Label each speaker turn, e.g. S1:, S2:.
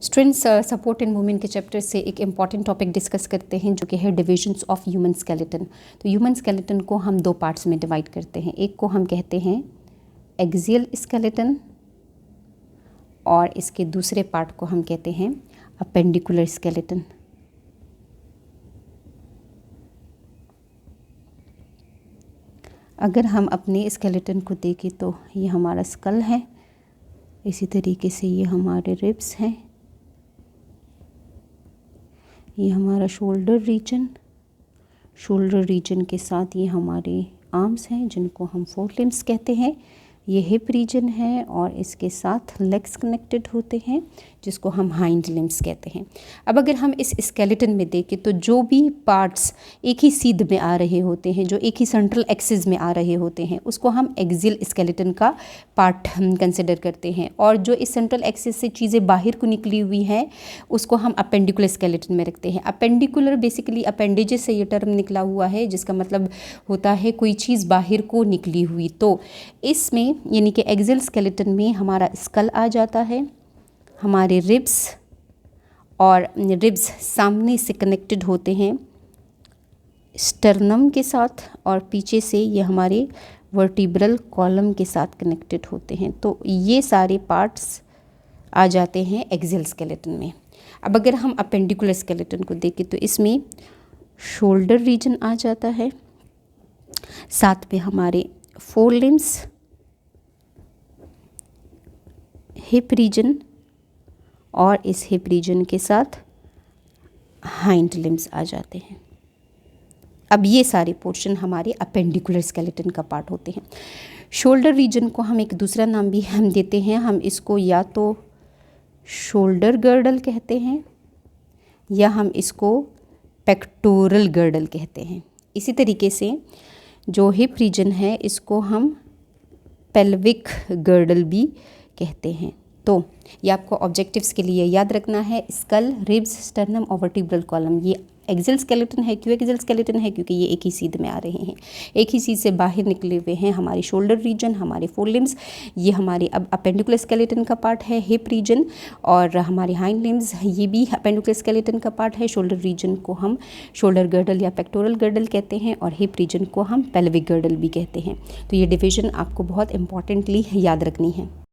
S1: Students, support and movement के chapter से एक इम्पॉर्टेंट टॉपिक डिस्कस करते हैं जो कि है डिविजन्स ऑफ ह्यूमन स्केलेटन। तो ह्यूमन स्केलेटन को हम दो पार्ट्स में डिवाइड करते हैं। एक को हम कहते हैं एक्सियल स्केलेटन और इसके दूसरे पार्ट को हम कहते हैं अपेंडिकुलर स्केलेटन। अगर हम अपने स्केलेटन को देखें तो ये हमारा स्कल है, इसी तरीके से ये हमारे रिब्स हैं, ये हमारा शोल्डर रीजन के साथ ये हमारे आर्म्स हैं जिनको हम फोर लिम्स कहते हैं। ये हिप रीजन है और इसके साथ लेग्स कनेक्टेड होते हैं जिसको हम हाइंड लिम्स कहते हैं। अब अगर हम इस स्केलेटन में देखें तो जो भी पार्ट्स एक ही सीध में आ रहे होते हैं, जो एक ही सेंट्रल एक्सिस में आ रहे होते हैं, उसको हम एक्सियल स्केलेटन का पार्ट हम कंसिडर करते हैं। और जो इस सेंट्रल एक्सिस से चीज़ें बाहर को निकली हुई हैं उसको हम अपेंडिकुलर स्केलेटन में रखते हैं। अपेंडिकुलर बेसिकली अपेंडेजेस से ये टर्म निकला हुआ है जिसका मतलब होता है कोई चीज़ बाहर को निकली हुई। तो इसमें यानी कि एक्सियल स्केलेटन में हमारा स्कल आ जाता है, हमारे रिब्स और रिब्स सामने से कनेक्टेड होते हैं स्टर्नम के साथ और पीछे से ये हमारे वर्टिब्रल कॉलम के साथ कनेक्टेड होते हैं। तो ये सारे पार्ट्स आ जाते हैं एक्सियल स्केलेटन में। अब अगर हम अपेंडिकुलर स्केलेटन को देखें तो इसमें शोल्डर रीजन आ जाता है, साथ में हमारे फोर लिम्स, हिप रीजन और इस हिप रीजन के साथ हाइंड लिम्स आ जाते हैं। अब ये सारे पोर्शन हमारे अपेंडिकुलर स्केलेटन का पार्ट होते हैं। शोल्डर रीजन को हम एक दूसरा नाम भी हम देते हैं, हम इसको या तो शोल्डर गर्डल कहते हैं या हम इसको पेक्टोरल गर्डल कहते हैं। इसी तरीके से जो हिप रीजन है इसको हम पेल्विक गर्डल भी कहते हैं। तो ये आपको ऑब्जेक्टिव्स के लिए याद रखना है। स्कल, रिब्स, स्टर्नम और वर्टिब्रल कॉलम ये एक्सियल स्केलेटन है। क्यों एक्सियल स्केलेटन है? क्योंकि ये एक ही सीध में आ रहे हैं, एक ही सीध से बाहर निकले हुए हैं। हमारी शोल्डर रीजन, हमारे फोर लिम्स, ये हमारे अब अपेंडिकुलर स्केलेटन का पार्ट है। हिप रीजन और हमारे हाइंड लिम्स ये भी अपेंडिकुलर स्केलेटन का पार्ट है। शोल्डर रीजन को हम शोल्डर गर्डल या पेक्टोरल गर्डल कहते हैं और हिप रीजन को हम पेल्विक गर्डल भी कहते हैं। तो ये डिवीजन आपको बहुत इंपॉर्टेंटली याद रखनी है।